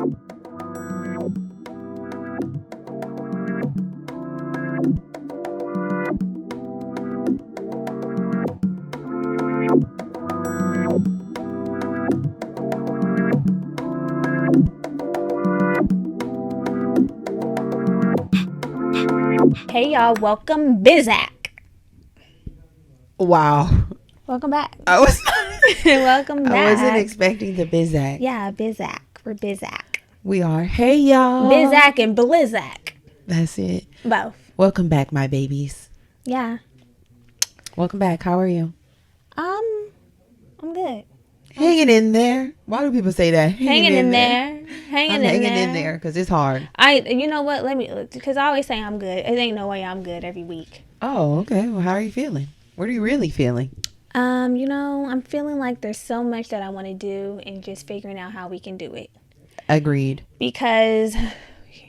Hey y'all, welcome Bizak. Wow. Welcome back. Welcome back. I wasn't expecting the Bizak. Yeah, Bizak. We're Bizak. We are. Hey y'all. Bizak and Blizzak. That's it. Both. Welcome back, my babies. Yeah. Welcome back. How are you? I'm good. Hanging in there. Why do people say that? Hanging in there. Hanging in there because it's hard. You know what? Because I always say I'm good. It ain't no way I'm good every week. Oh, okay. Well, how are you feeling? What are you really feeling? I'm feeling like there's so much that I want to do and just figuring out how we can do it. Agreed. Because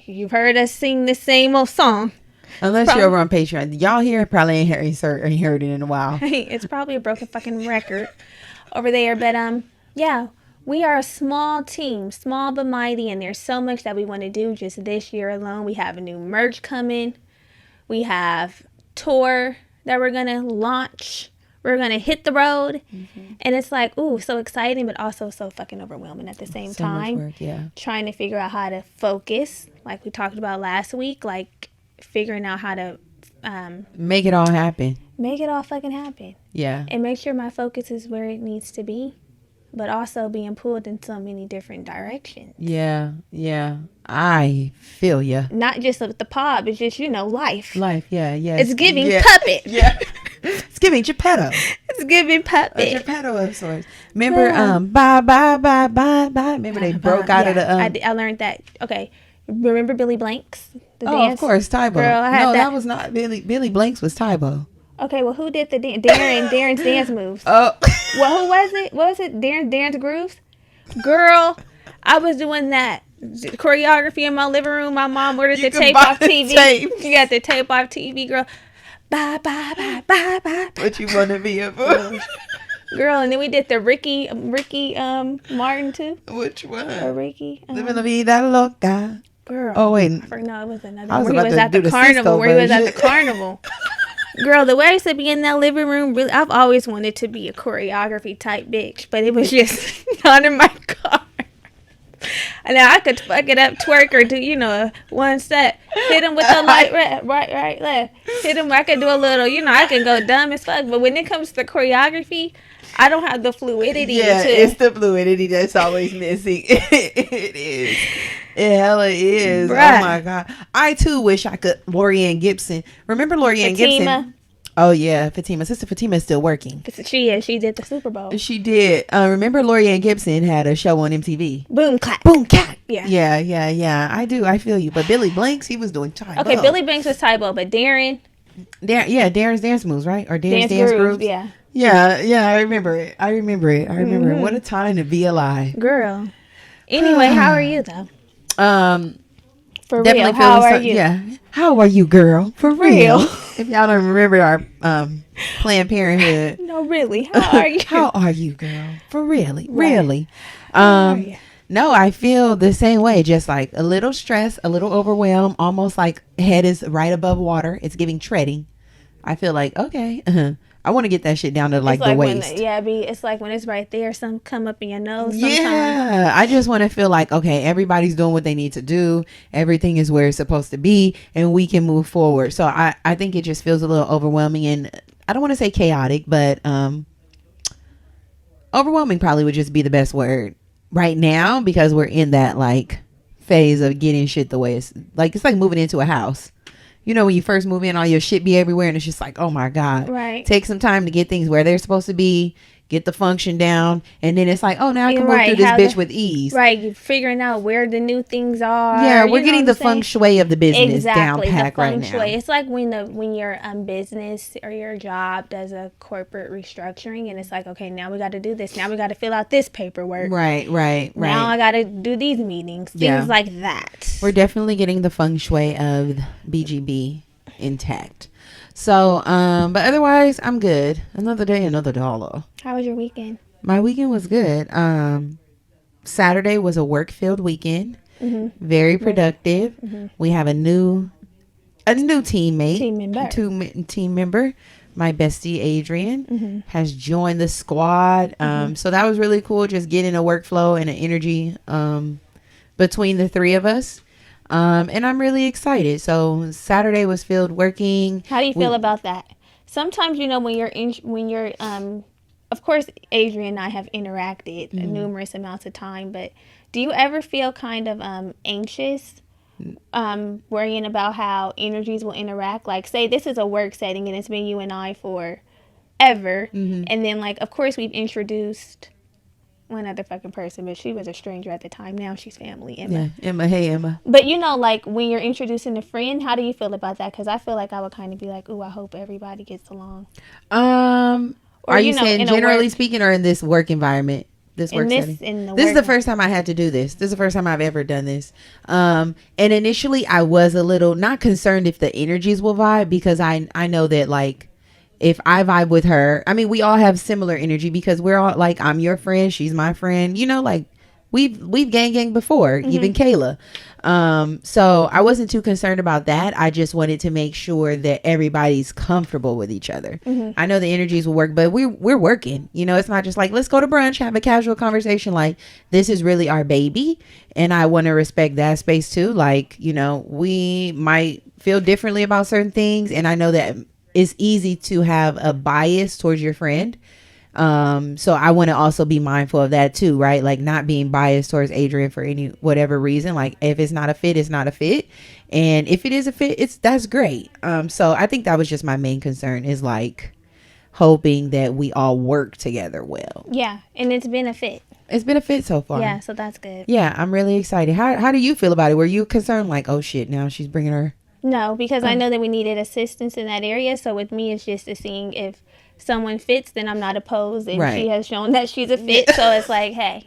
you've heard us sing the same old song. Unless you're over on Patreon. Y'all here probably ain't heard it in a while. It's probably a broken fucking record over there. But yeah, we are a small team, small but mighty, and there's so much that we want to do just this year alone. We have a new merch coming. We have tour that we're going to launch. We're going to hit the road. Mm-hmm. And it's like, ooh, so exciting, but also so fucking overwhelming at the same time. Much work, yeah. Trying to figure out how to focus, like we talked about last week, like figuring out how to make it all happen. Make it all fucking happen. Yeah. And make sure my focus is where it needs to be, but also being pulled in so many different directions. Yeah. I feel ya. Not just with the pod, but just, life. Life, yeah. It's giving puppet. Yeah. It's giving Geppetto. It's giving puppet. A Geppetto of sorts. Remember, bye. Remember they broke out of the... I learned that. Okay. Remember Billy Blanks? The dance? Of course, Tybo. Girl, that was not Billy. Billy Blanks was Tybo. Okay, well, who did the Darren's dance moves? Oh. Well, who was it? What was it? Darren's grooves? Girl, I was doing that choreography in my living room. My mom ordered the tape off TV. You got the tape off TV, girl. Bye. What you want to be a fool? Girl, and then we did the Ricky Martin too. Which one? Or Ricky. Living la vida loca. Girl. Oh wait. No, it was another one. Where he was at the carnival. Girl, the way I used to be in that living room, really, I've always wanted to be a choreography type bitch, but it was just not in my car. And now I could fuck it up, twerk or do, one set. Hit him with the light, right, left. Hit him, I could do a little, I can go dumb as fuck. But when it comes to choreography, I don't have the fluidity. Yeah, it's the fluidity that's always missing. It is. It hella is. Bruh. Oh my God. I too wish I could. Lorianne Gibson. Remember Lorianne Gibson? Oh yeah, Fatima. Sister Fatima is still working. She is. She did the Super Bowl. She did. Remember Lorianne Gibson had a show on MTV. Boom clap. Yeah. I do. I feel you. But Billy Blanks, he was doing Tybo. Okay, Billy Blanks was Tybo, but Darren. Darren's dance moves, right? Or Darren's dance grooves. Yeah. Yeah. I remember it. Mm-hmm. What a time to be alive, girl. Anyway, how are you though? For real, how are you? Yeah. How are you, girl? For real. If y'all don't remember our Planned Parenthood. No, really. How are you? How are you, girl? For really. No, I feel the same way. Just like a little stress, a little overwhelmed, almost like head is right above water. It's giving treading. I feel like, okay, I want to get that shit down to like the waist. It's like when it's right there, some come up in your nose sometimes. Yeah, I just want to feel like, okay, everybody's doing what they need to do. Everything is where it's supposed to be, and we can move forward. So I think it just feels a little overwhelming, and I don't want to say chaotic, but overwhelming probably would just be the best word right now, because we're in that like phase of getting shit the way it's like moving into a house. When you first move in, all your shit be everywhere, and it's just like, oh my God. Right. Take some time to get things where they're supposed to be, get the function down, and then it's like, oh, now I can move through this bitch with ease. Right. You're figuring out where the new things are. Yeah, we're getting the feng shui of the business down pat right now. It's like when your business or your job does a corporate restructuring, and it's like, okay, now we got to do this. Now we got to fill out this paperwork. Right. Now I got to do these meetings. Things like that. We're definitely getting the feng shui of BGB intact. So, but otherwise, I'm good. Another day, another dollar. How was your weekend? My weekend was good. Saturday was a work-filled weekend. Very productive. We have a new teammate. Team member. My bestie Adrian has joined the squad. So that was really cool. Just getting a workflow and an energy between the three of us. And I'm really excited. So Saturday was filled working. How do you feel about that? Sometimes, when you're of course, Adrian and I have interacted numerous amounts of time, but do you ever feel kind of anxious, worrying about how energies will interact? Like, say this is a work setting and it's been you and I for ever, and then, like, of course, we've introduced one other fucking person, but she was a stranger at the time. Now she's family. Emma. Yeah, Emma. Hey, Emma. But like when you're introducing a friend, how do you feel about that? Because I feel like I would kind of be like, "Ooh, I hope everybody gets along." Or are you saying generally speaking, or in this work environment, this work setting? This is the first time I had to do this. This is the first time I've ever done this. And initially, I was a little not concerned if the energies will vibe, because I know that, like, if I vibe with her, I mean, we all have similar energy because we're all like, I'm your friend, she's my friend, like we've gang before, even Kayla. So I wasn't too concerned about that. I just wanted to make sure that everybody's comfortable with each other. I know the energies will work, but we're working, it's not just like, let's go to brunch, have a casual conversation. Like, this is really our baby, and I want to respect that space too. Like, we might feel differently about certain things, and I know that it's easy to have a bias towards your friend. So I want to also be mindful of that too, right? Like, not being biased towards Adrian for whatever reason. Like, if it's not a fit, it's not a fit. And if it is a fit, that's great. So I think that was just my main concern, is like hoping that we all work together well. Yeah. And it's been a fit. It's been a fit so far. Yeah. So that's good. Yeah. I'm really excited. How do you feel about it? Were you concerned, like, oh shit, now she's bringing her? No, because I know that we needed assistance in that area. So with me, it's just seeing if someone fits, then I'm not opposed. And she has shown that she's a fit. So it's like, hey,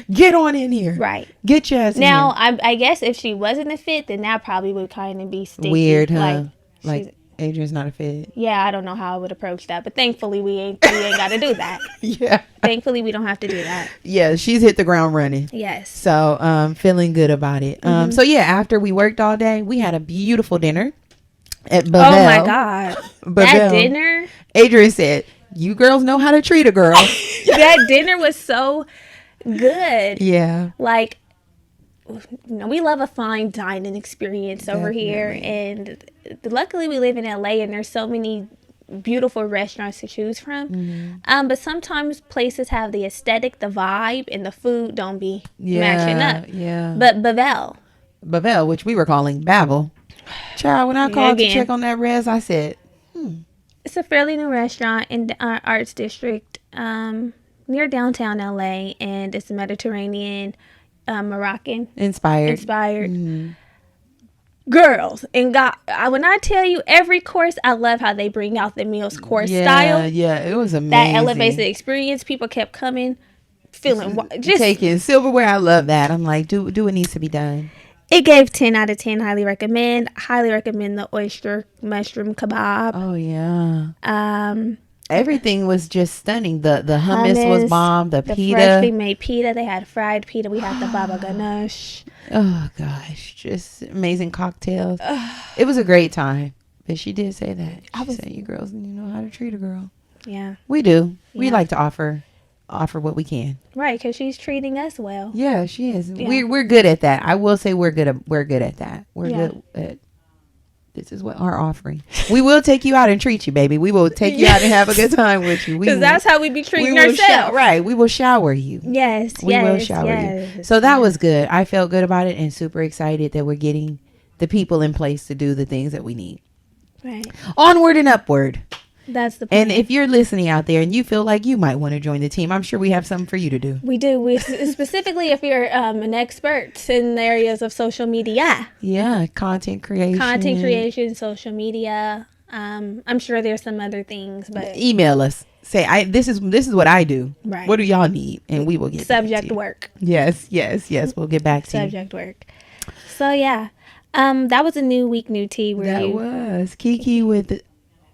get on in here. Right. Get your ass in now, here. I guess if she wasn't a fit, then that probably would kind of be sticky. Weird, huh? Like Adrian's not a fit. Yeah, I don't know how I would approach that. But thankfully, we ain't got to do that. Yeah. Thankfully, we don't have to do that. Yeah, she's hit the ground running. Yes. So, feeling good about it. So yeah, after we worked all day, we had a beautiful dinner at Bavel. Oh my God. That dinner? Adrian said, you girls know how to treat a girl. That dinner was so good. Yeah. Like, we love a fine dining experience over here. And luckily we live in LA and there's so many beautiful restaurants to choose from. But sometimes places have the aesthetic, the vibe, and the food don't be matching up. Yeah. But Bavel, which we were calling Babel. Child, when I called to check on that res, I said, It's a fairly new restaurant in the Arts District near downtown LA, and it's Mediterranean, Moroccan inspired. Girls and God, when I tell you every course, I love how they bring out the meals course style. Yeah, it was amazing. That elevates the experience. People kept coming, feeling just taking silverware. I love that. I'm like, do what needs to be done. It gave 10 out of 10. Highly recommend the oyster mushroom kebab. Oh yeah. Everything was just stunning. The hummus was bomb. The pita, freshly made pita. They had fried pita. We had the baba ganoush. Oh gosh, just amazing cocktails. It was a great time. But she did say that. She said, "You girls, know how to treat a girl." Yeah, we do. Yeah. We like to offer what we can. Right, because she's treating us well. Yeah, she is. Yeah. We're good at that. I will say we're good at that. We're good at. This is what our offering. We will take you out and treat you, baby. We will take you out and have a good time with you. Because that's how we be treating ourselves. Right. We will shower you. Yes. We will shower you. So that was good. I felt good about it and super excited that we're getting the people in place to do the things that we need. Right. Onward and upward. That's the point. And if you're listening out there and you feel like you might want to join the team, I'm sure we have something for you to do. We do. We specifically if you're an expert in the areas of social media. Yeah, content creation, social media. I'm sure there's some other things, but email us. Say this is what I do. Right. What do y'all need? And we will get subject work. Yes. We'll get back to subject work. So yeah, that was a new week, new tea. Was Kiki with.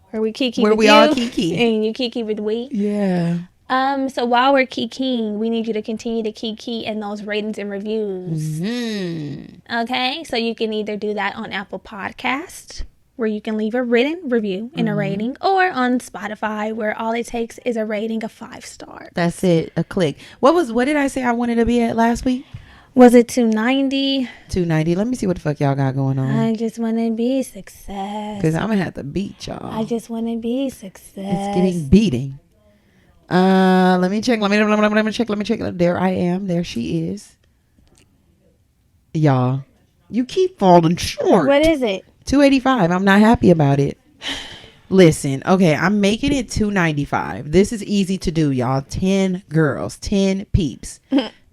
Where we kiki where with we you, all kiki and you kiki with we. Yeah. So while we're keying, we need you to continue to key in those ratings and reviews. Mm-hmm. Okay, so you can either do that on Apple Podcasts, where you can leave a written review and a rating, or on Spotify, where all it takes is a rating of 5 stars. That's it, a click. What did I say I wanted to be at last week? Was it 290? 290. Let me see what the fuck y'all got going on. I just want to be success. Because I'm going to have to beat y'all. I just want to be success. It's getting beating. Let me check. Let me check. There I am. There she is. Y'all, you keep falling short. What is it? 285. I'm not happy about it. Listen, okay, I'm making it 295. This is easy to do, y'all. 10 girls, 10 peeps.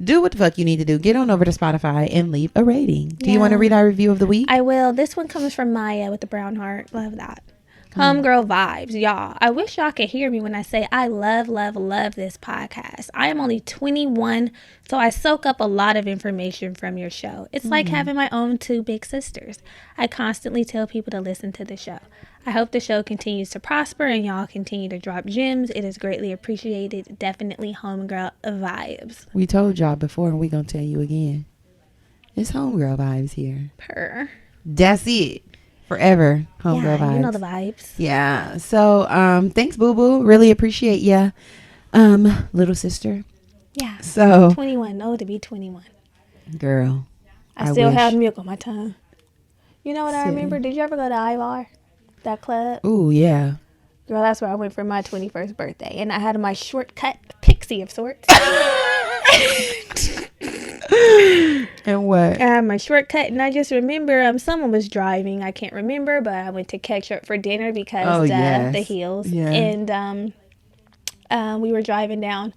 Do what the fuck you need to do. Get on over to Spotify and leave a rating. Do you want to read our review of the week? I will. This one comes from Maya with the brown heart. Love that. Homegirl vibes, y'all. I wish y'all could hear me when I say I love this podcast. I am only 21, so I soak up a lot of information from your show. It's like having my own 2 big sisters. I constantly tell people to listen to the show. I hope the show continues to prosper and y'all continue to drop gems. It is greatly appreciated. Definitely homegirl vibes. We told y'all before and we gonna tell you again. It's homegirl vibes here. Purr. That's it. Forever homegirl vibes. You know the vibes. Yeah. So thanks, boo boo. Really appreciate ya. Little sister. Yeah. So 21. Oh, to be 21. Girl. I still have milk on my tongue. You know what I remember? Did you ever go to Ivar? That club? Ooh, yeah. Girl, that's where I went for my 21st birthday. And I had my shortcut pixie of sorts. And what? I had my shortcut, and I just remember someone was driving. I can't remember, but I went to Ketchup for dinner because the heels. Yeah. And we were driving down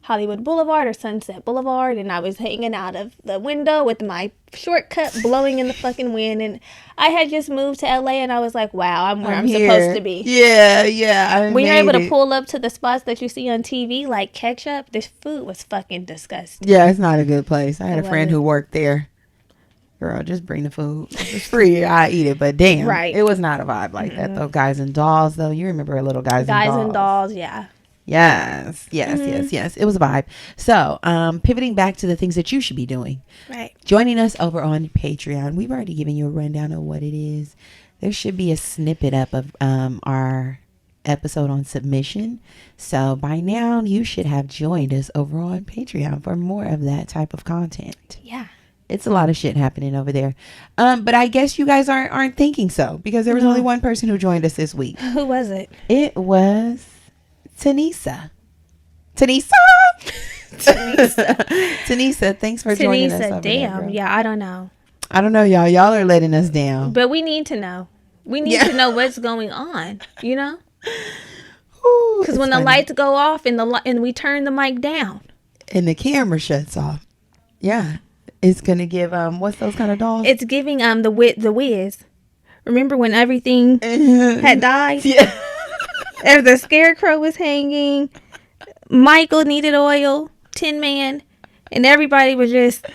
Hollywood Boulevard or Sunset Boulevard, and I was hanging out of the window with my shortcut blowing in the fucking wind, and I had just moved to LA, and I was like, wow, I'm where I'm supposed to be. Yeah. When you're able to pull up to the spots that you see on TV, like Ketchup, this food was fucking disgusting. Yeah, it's not a good place. I had a friend who worked there. Girl, just bring the food. It's free. I eat it, but damn. Right. It was not a vibe like that, though. Guys and Dolls, though. You remember a little Guys and Dolls, yeah. Yes. It was a vibe. So, pivoting back to the things that you should be doing. Right. Joining us over on Patreon. We've already given you a rundown of what it is. There should be a snippet up of our episode on submission. So, by now, you should have joined us over on Patreon for more of that type of content. Yeah. It's a lot of shit happening over there. But I guess you guys aren't thinking so, because there was only one person who joined us this week. Who was it? It was Tanisa, thanks for joining us over damn. there, yeah, I don't know, y'all. Y'all are letting us down. But we need to know. We need to know what's going on, you know? Because when the lights go off and we turn the mic down. And the camera shuts off. Yeah. It's going to give, what's those kind of dolls? It's giving the Wiz. Remember when everything had died? Yeah. As the scarecrow was hanging, Michael needed oil, Tin Man, and everybody was just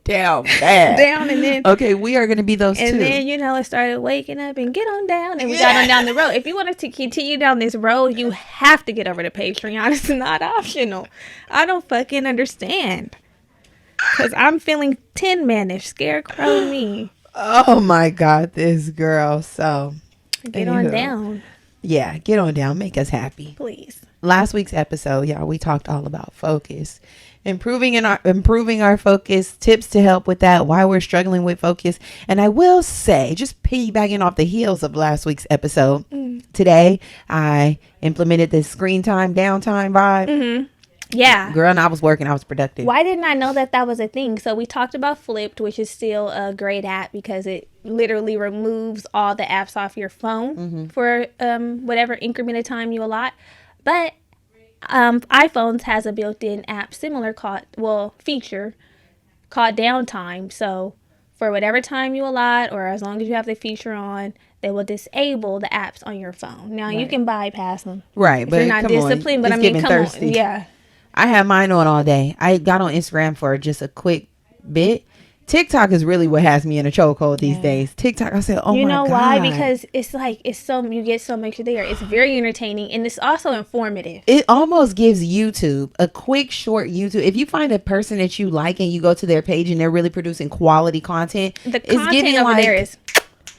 down bad. Down, and then okay, we are going to be those two. And then it started waking up and get on down, and we got on down the road. If you want us to continue down this road, you have to get over to Patreon. It's not optional. I don't fucking understand, because I'm feeling Tin Man-ish, scarecrow me. Oh my God, this girl. So get on down. Yeah, get on down. Make us happy. Please. Last week's episode, y'all, we talked all about focus. Improving our focus, tips to help with that, why we're struggling with focus. And I will say, just piggybacking off the heels of last week's episode, today I implemented this screen time, downtime vibe. Mm-hmm. Yeah. Girl, and I was working. I was productive. Why didn't I know that was a thing? So we talked about Flipped, which is still a great app because it literally removes all the apps off your phone for whatever increment of time you allot. But iPhones has a built-in app feature called downtime. So for whatever time you allot, or as long as you have the feature on, they will disable the apps on your phone. Now you can bypass them. Right, but you're not disciplined. But I mean, come thirsty. On, yeah. I had mine on all day. I got on Instagram for just a quick bit, TikTok is really what has me in a chokehold these days. TikTok, I said, oh my God. You know why? Because it's like, you get so much there. It's very entertaining, and it's also informative. It almost gives YouTube a quick, short YouTube. If you find a person that you like and you go to their page and they're really producing quality content, the content over there is...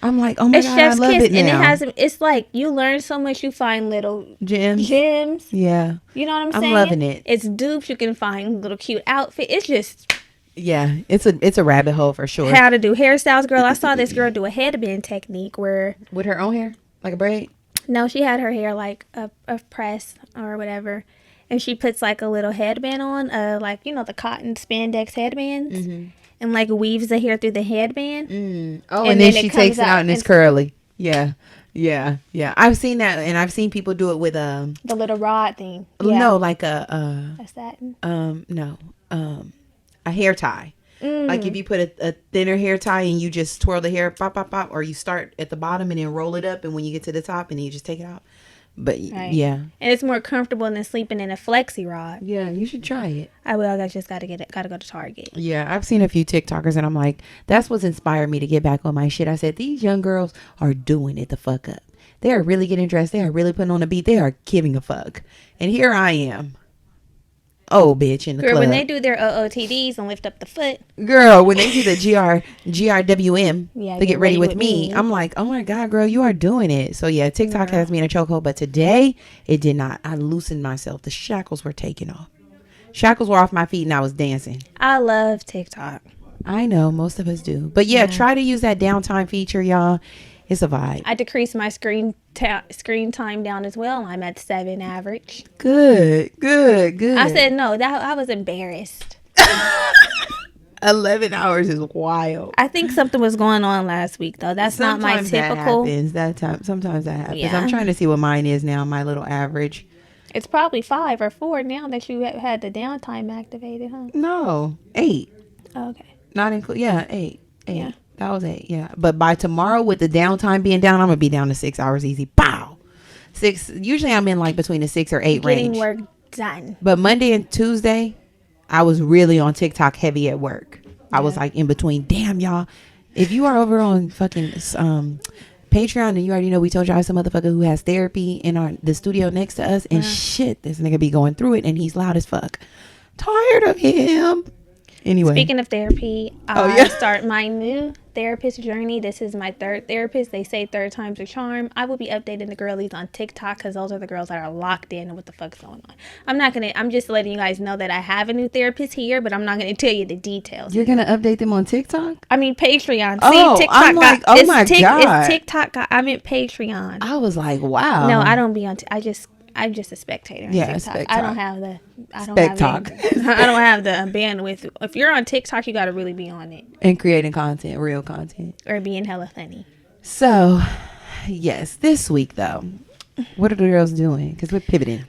I'm like, oh my God, I love it now. And it's like, you learn so much, you find little gems. Yeah. You know what I'm saying? I'm loving it. It's dupes. You can find little cute outfit. It's just... Yeah, it's a rabbit hole for sure. How to do hairstyles, girl. I saw this girl do a headband technique where... With her own hair? Like a braid? No, she had her hair like a press or whatever. And she puts like a little headband on, like, you know, the cotton spandex headbands. Mm-hmm. And like weaves the hair through the headband. Oh, and then she takes it out and it's curly. Yeah. I've seen that, and I've seen people do it with the little rod thing. Yeah. No, like a satin. A hair tie. Like if you put a thinner hair tie and you just twirl the hair, pop, pop, pop, or you start at the bottom and then roll it up, and when you get to the top, and then you just take it out. But yeah, and it's more comfortable than sleeping in a flexi rod. Yeah, you should try it. I will. I just gotta get it. Gotta go to Target. Yeah, I've seen a few TikTokers, and I'm like, that's what's inspired me to get back on my shit. I said, these young girls are doing it the fuck up. They are really getting dressed. They are really putting on a beat. They are giving a fuck. And here I am. Oh, bitch, in the club. When they do their OOTDs and lift up the foot. Girl, when they do the GRWM, they get ready with me. I'm like, oh my God, girl, you are doing it. So yeah, TikTok has me in a chokehold, but today it did not. I loosened myself. The shackles were taken off. Shackles were off my feet and I was dancing. I love TikTok. I know, most of us do. But yeah, try to use that downtime feature, y'all. It's a vibe. I decreased my screen time down as well. I'm at 7 average. Good. I said no. I was embarrassed. 11 hours is wild. I think something was going on last week though. That's sometimes not my typical. Sometimes that happens. Yeah. I'm trying to see what mine is now. My little average. It's probably 5 or 4 now that you had the downtime activated, huh? No, 8. Okay. Not include. Yeah, 8. Yeah. That was 8, yeah. But by tomorrow, with the downtime being down, I'm going to be down to 6 hours easy. Pow! 6. Usually I'm in like between the 6 or 8 range. Getting work done. But Monday and Tuesday, I was really on TikTok heavy at work. I was like in between. Damn, y'all. If you are over on fucking Patreon, and you already know we told y'all some motherfucker who has therapy in the studio next to us. And shit, this nigga be going through it and he's loud as fuck. Tired of him. Anyway. Speaking of therapy, I start my new therapist journey. This is my 3rd therapist. They say 3rd time's a charm. I will be updating the girlies on TikTok because those are the girls that are locked in and what the fuck's going on. I'm just letting you guys know that I have a new therapist here, but I'm not going to tell you the details. You're going to update them on TikTok? I mean, Patreon. Oh, TikTok. I'm like, oh my God. It's TikTok. I meant Patreon. I was like, wow. No, I don't be on I'm just a spectator. Yeah, TikTok. I don't have the. I don't have the bandwidth. If you're on TikTok, you got to really be on it and creating content, real content, or being hella funny. So, yes, this week though, what are the girls doing? Because we're pivoting.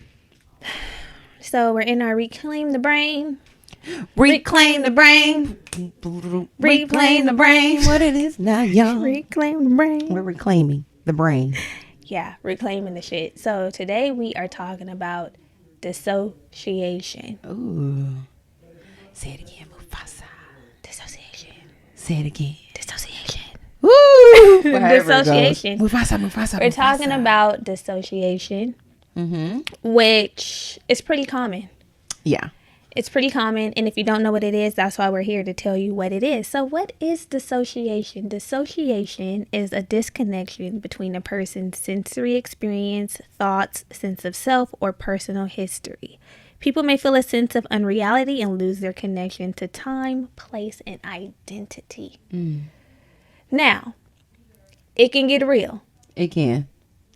So we're in our reclaim the brain. Reclaim the brain. Reclaim the brain. What it is now, y'all. Reclaim the brain. We're reclaiming the brain. Yeah, reclaiming the shit. So today we are talking about dissociation. Ooh. Say it again, Mufasa. Dissociation. Say it again. Dissociation. Woo! Dissociation. Mufasa. We're talking about dissociation, which is pretty common. Yeah. It's pretty common, and if you don't know what it is, that's why we're here to tell you what it is. So what is dissociation? Dissociation is a disconnection between a person's sensory experience, thoughts, sense of self, or personal history. People may feel a sense of unreality and lose their connection to time, place, and identity. Now, it can get real. It can.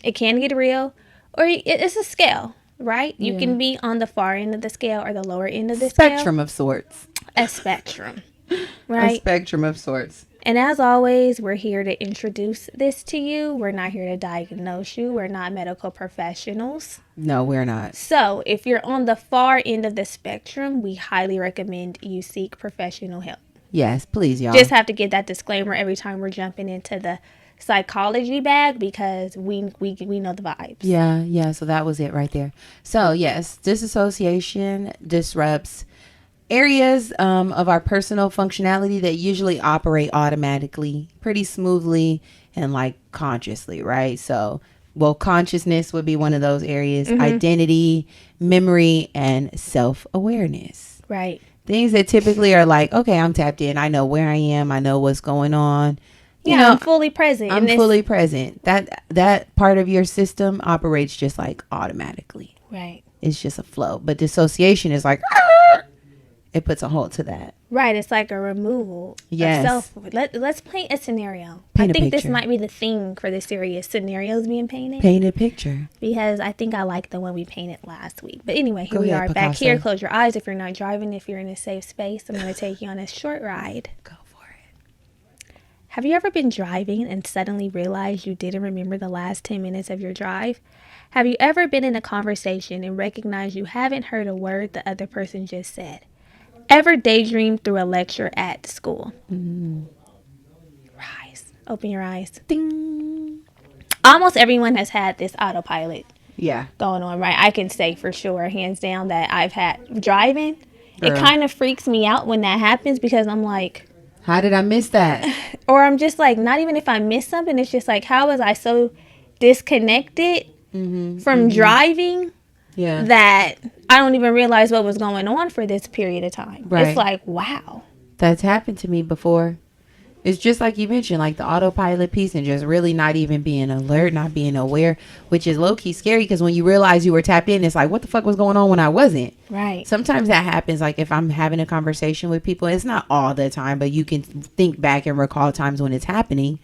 It can get real, or it's a scale. Right? You can be on the far end of the scale or the lower end of the scale. Spectrum of sorts. A spectrum. Right? A spectrum of sorts. And as always, we're here to introduce this to you. We're not here to diagnose you. We're not medical professionals. No, we're not. So if you're on the far end of the spectrum, we highly recommend you seek professional help. Yes, please, y'all. Just have to get that disclaimer every time we're jumping into the psychology bag because we know the vibes. Yeah, so that was it right there. So yes, disassociation disrupts areas of our personal functionality that usually operate automatically, pretty smoothly, and like consciously, right? So, well, consciousness would be one of those areas. Identity, memory, and self-awareness. Right. Things that typically are like, okay, I'm tapped in. I know where I am. I know what's going on. You know, I'm fully present. I'm fully present. That part of your system operates just like automatically. Right. It's just a flow. But dissociation is like, it puts a halt to that. Right. It's like a removal of self. Let's paint a scenario. Paint I think a this picture. might be the thing for this series, scenarios being painted. Paint a picture. Because I think I like the one we painted last week. But anyway, here we are Picasso. back here. Close your eyes if you're not driving. If you're in a safe space, I'm going to take you on a short ride. Go for it. Have you ever been driving and suddenly realized you didn't remember the last 10 minutes of your drive? Have you ever been in a conversation and recognized you haven't heard a word the other person just said? Ever daydreamed through a lecture at school? Rise. Open your eyes. Ding. Almost everyone has had this autopilot going on, right? I can say for sure, hands down, that I've had driving. Girl. It kind of freaks me out when that happens because I'm like, how did I miss that? Or I'm just like, not even if I miss something, it's just like, how was I so disconnected from driving that I don't even realize what was going on for this period of time. Right. It's like, wow. That's happened to me before. It's just like you mentioned, like the autopilot piece and just really not even being alert, not being aware, which is low-key scary because when you realize you were tapped in, it's like, what the fuck was going on when I wasn't? Right. Sometimes that happens, like if I'm having a conversation with people, it's not all the time, but you can think back and recall times when it's happening.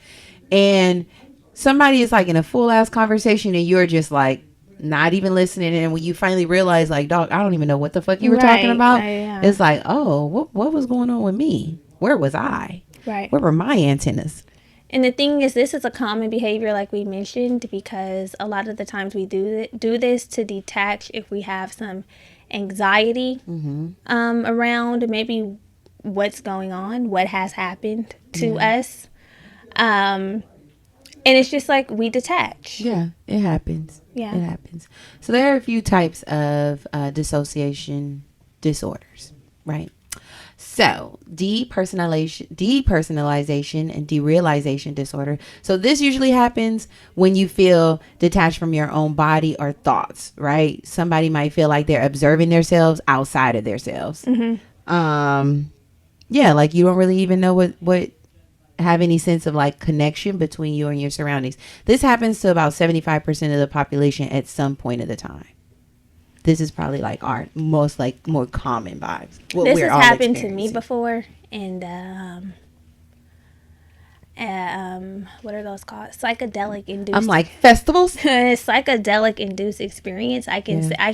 And somebody is like in a full-ass conversation and you're just like, not even listening, and when you finally realize like, dog, I don't even know what the fuck you were talking about. It's like, oh, what was going on with me? Where was I? Right. Where were my antennas? And the thing is, this is a common behavior like we mentioned because a lot of the times we do this to detach if we have some anxiety around maybe what's going on, what has happened to us, and it's just like we detach. Yeah, it happens. Yeah, it happens. So there are a few types of dissociation disorders, right? So depersonalization and derealization disorder. So this usually happens when you feel detached from your own body or thoughts, right? Somebody might feel like they're observing themselves outside of themselves. Yeah, like you don't really even know what have any sense of like connection between you and your surroundings. This happens to about 75% of the population at some point of the time. This is probably like our most like more common vibes. This has happened to me before, and what are those called? Psychedelic induced. I'm like festivals. Psychedelic induced experience. I can say I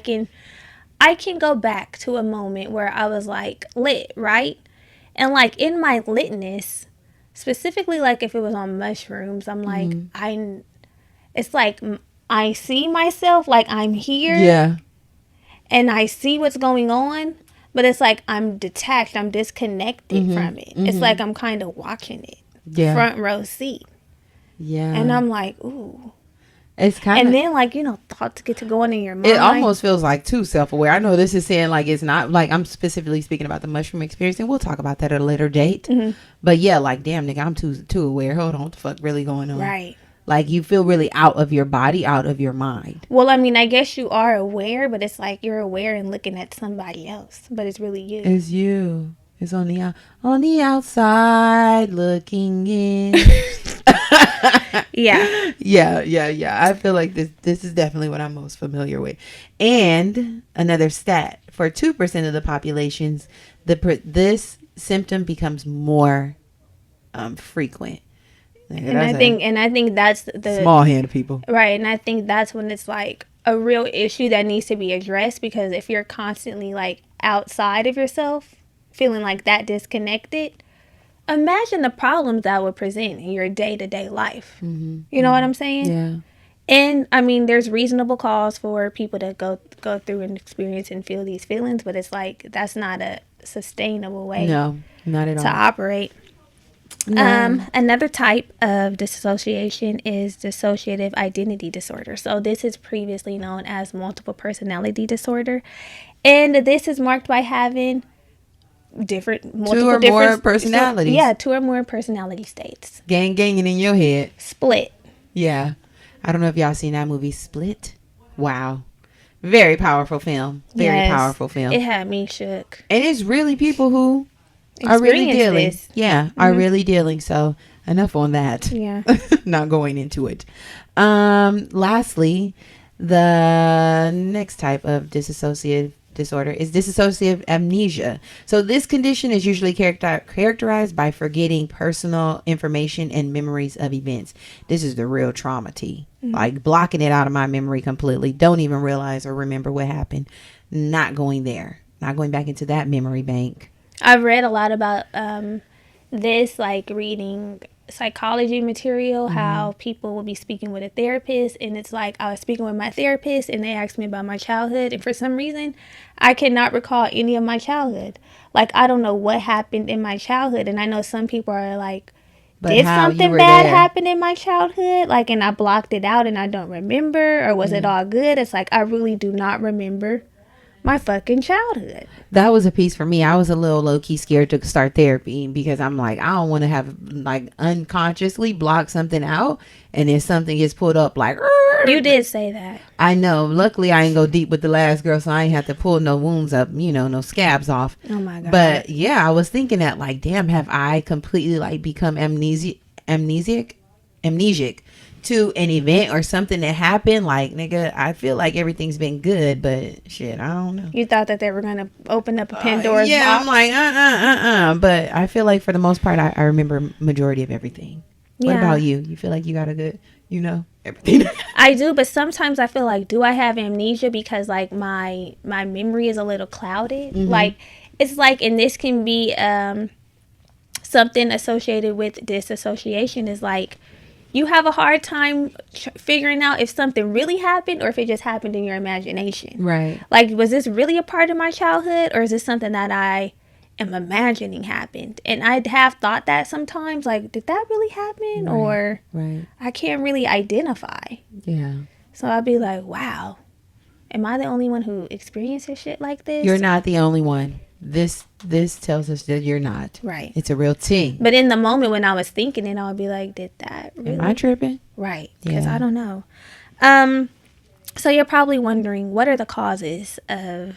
can go back to a moment where I was like lit, right? And like in my litness, specifically like if it was on mushrooms, I'm like it's like I see myself like I'm here. Yeah. And I see what's going on, but it's like I'm detached. I'm disconnected from it. It's like I'm kind of watching it. Yeah. Front row seat. Yeah. And I'm like, ooh. It's kind of. And then like, thoughts get to going in your mind. It almost feels like too self-aware. I know this is saying like it's not like I'm specifically speaking about the mushroom experience, and we'll talk about that at a later date. But yeah, like damn nigga, I'm too aware. Hold on, what the fuck really going on? Right. Like you feel really out of your body, out of your mind. Well, I mean, I guess you are aware, but it's like you're aware and looking at somebody else, but it's really you. It's you. It's on the outside looking in. Yeah. I feel like this is definitely what I'm most familiar with. And another stat for 2% of the populations, this symptom becomes more frequent. And I think that's the small hand of people, right? And I think that's when it's like a real issue that needs to be addressed, because if you're constantly like outside of yourself, feeling like that disconnected, imagine the problems that would present in your day-to-day life. You know what I'm saying? Yeah. And I mean, there's reasonable cause for people to go through and experience and feel these feelings, but it's like that's not a sustainable way. No, not at all. To operate. No. Another type of dissociation is dissociative identity disorder. So this is previously known as multiple personality disorder. And this is marked by having two or more personalities. Yeah, 2 or more personality states. Ganging in your head. Split. Yeah. I don't know if y'all seen that movie Split. Wow. Very powerful film. Very powerful film. It had me shook. And it's really people who are really dealing. This. Yeah, are really dealing. So enough on that. Yeah. Not going into it. Lastly, the next type of dissociative disorder is dissociative amnesia. So this condition is usually characterized by forgetting personal information and memories of events. This is the real trauma T. Like blocking it out of my memory completely. Don't even realize or remember what happened. Not going there. Not going back into that memory bank. I've read a lot about this, like reading psychology material, how people will be speaking with a therapist, and it's like I was speaking with my therapist and they asked me about my childhood, and for some reason I cannot recall any of my childhood. Like I don't know what happened in my childhood, and I know some people are like, did something bad happen in my childhood, like, and I blocked it out and I don't remember, or was it all good? It's like I really do not remember my fucking childhood. That was a piece for me. I was a little low-key scared to start therapy because I'm like, I don't want to have like unconsciously block something out, and if something gets pulled up like you did say that. I know. Luckily I ain't go deep with the last girl, so I ain't have to pull no wounds up, no scabs off. Oh my God. But yeah, I was thinking that like, damn, have I completely like become amnesic to an event or something that happened? Like, nigga, I feel like everything's been good, but shit, I don't know. You thought that they were gonna open up a Pandora's box? I'm like, but I feel like for the most part I remember majority of everything. What about you? You feel like you got a good, everything? I do, but sometimes I feel like, do I have amnesia because like my memory is a little clouded? Like it's like, and this can be something associated with disassociation, is like you have a hard time figuring out if something really happened or if it just happened in your imagination. Right. Like, was this really a part of my childhood, or is this something that I am imagining happened? And I have thought that sometimes, like, did that really happen? Right. Or right. I can't really identify. Yeah. So I'd be like, wow, am I the only one who experiences shit like this? You're not the only one. This tells us that you're not. Right. It's a real thing. But in the moment when I was thinking it, I would be like, did that really? Am I tripping? Right. Because I don't know. So you're probably wondering, what are the causes of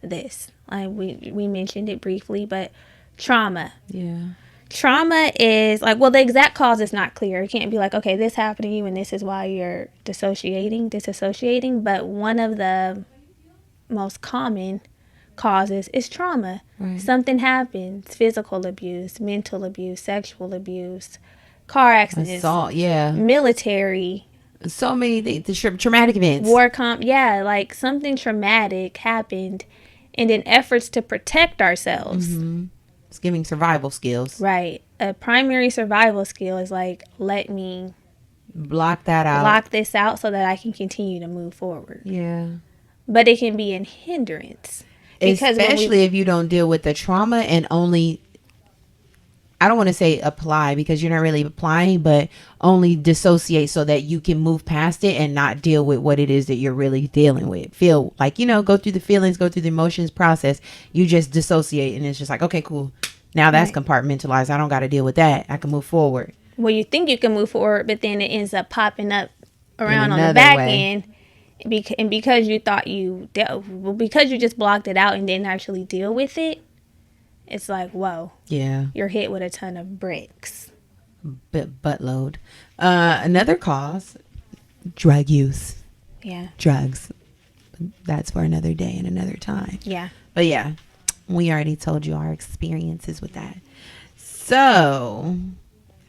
this? Like we mentioned it briefly, but trauma. Yeah. Trauma is like, well, the exact cause is not clear. It can't be like, okay, this happened to you and this is why you're disassociating. But one of the most common causes is trauma. Right. Something happens: physical abuse, mental abuse, sexual abuse, car accidents, assault, military, so many things, traumatic events, like something traumatic happened, and in efforts to protect ourselves, it's giving survival skills. Right. A primary survival skill is like, let me block this out so that I can continue to move forward. Yeah. But it can be a hindrance. Especially if you don't deal with the trauma and only, I don't want to say apply because you're not really applying, but only dissociate so that you can move past it and not deal with what it is that you're really dealing with. Feel like, go through the feelings, go through the emotions process. You just dissociate and it's just like, okay, cool. Now that's compartmentalized. I don't got to deal with that. I can move forward. Well, you think you can move forward, but then it ends up popping up around on the back end. And because you thought because you just blocked it out and didn't actually deal with it, it's like, whoa. Yeah. You're hit with a ton of bricks. Buttload. Another cause, drug use. Yeah. Drugs. That's for another day and another time. Yeah. But yeah, we already told you our experiences with that. So,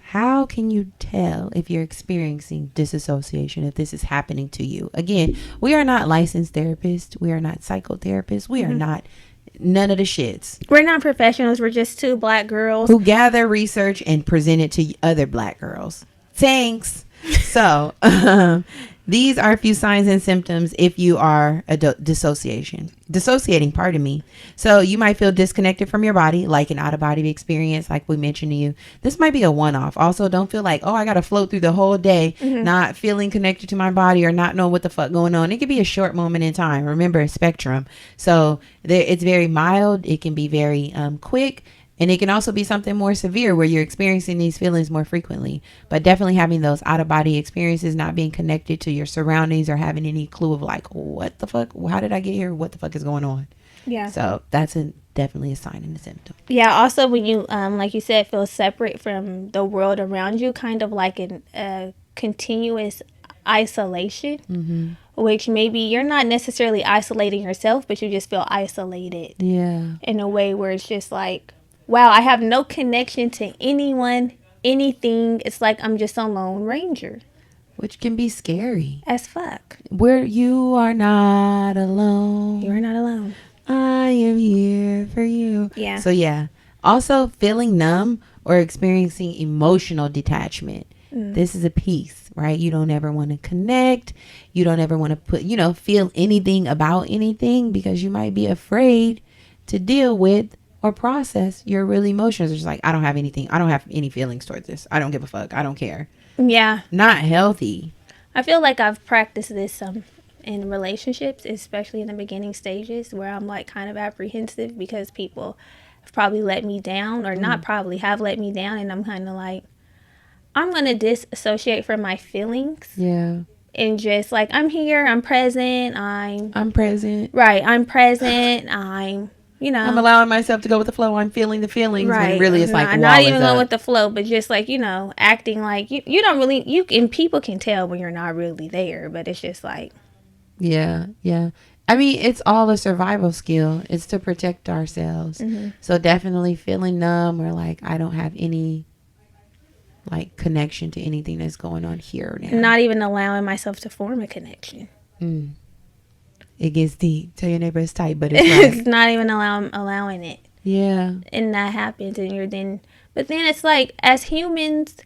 how can you tell if you're experiencing disassociation, if this is happening to you? Again, we are not licensed therapists. We are not psychotherapists. We are not none of the shits. We're not professionals. We're just two black girls who gather research and present it to other black girls. Thanks. So, These are a few signs and symptoms if you are dissociating, pardon me. So you might feel disconnected from your body, like an out-of-body experience, like we mentioned to you. This might be a one-off. Also, don't feel like, oh, I got to float through the whole day, not feeling connected to my body or not knowing what the fuck going on. It could be a short moment in time. Remember, a spectrum. So it's very mild. It can be very quick. And it can also be something more severe where you're experiencing these feelings more frequently. But definitely having those out-of-body experiences, not being connected to your surroundings or having any clue of like, what the fuck? How did I get here? What the fuck is going on? Yeah. So that's definitely a sign and a symptom. Yeah. Also, when you, like you said, feel separate from the world around you, kind of like a continuous isolation, which maybe you're not necessarily isolating yourself, but you just feel isolated. Yeah. In a way where it's just like, wow, I have no connection to anyone, anything. It's like I'm just a lone ranger. Which can be scary. As fuck. Where you are not alone. You are not alone. I am here for you. Yeah. So yeah. Also feeling numb or experiencing emotional detachment. This is a piece, right? You don't ever want to connect. You don't ever want to feel anything about anything because you might be afraid to deal with or process your real emotions. It's just like, I don't have anything. I don't have any feelings towards this. I don't give a fuck. I don't care. Yeah. Not healthy. I feel like I've practiced this in relationships, especially in the beginning stages where I'm like kind of apprehensive because people have probably let me down or not probably have let me down. And I'm kind of like, I'm going to disassociate from my feelings. Yeah. And just like, I'm here. I'm present. I'm present. Right. I'm present. I'm allowing myself to go with the flow. I'm feeling the feelings. Right. When really it's like, not even going with the flow, but just like, acting like you don't really, and people can tell when you're not really there, but it's just like. Yeah. Yeah. I mean, it's all a survival skill. It's to protect ourselves. So definitely feeling numb or like, I don't have any like connection to anything that's going on here now. Not even allowing myself to form a connection. It gets deep. Tell your neighbor it's tight, but it's not. It's not even allowing it. Yeah. And that happens, but then it's like, as humans,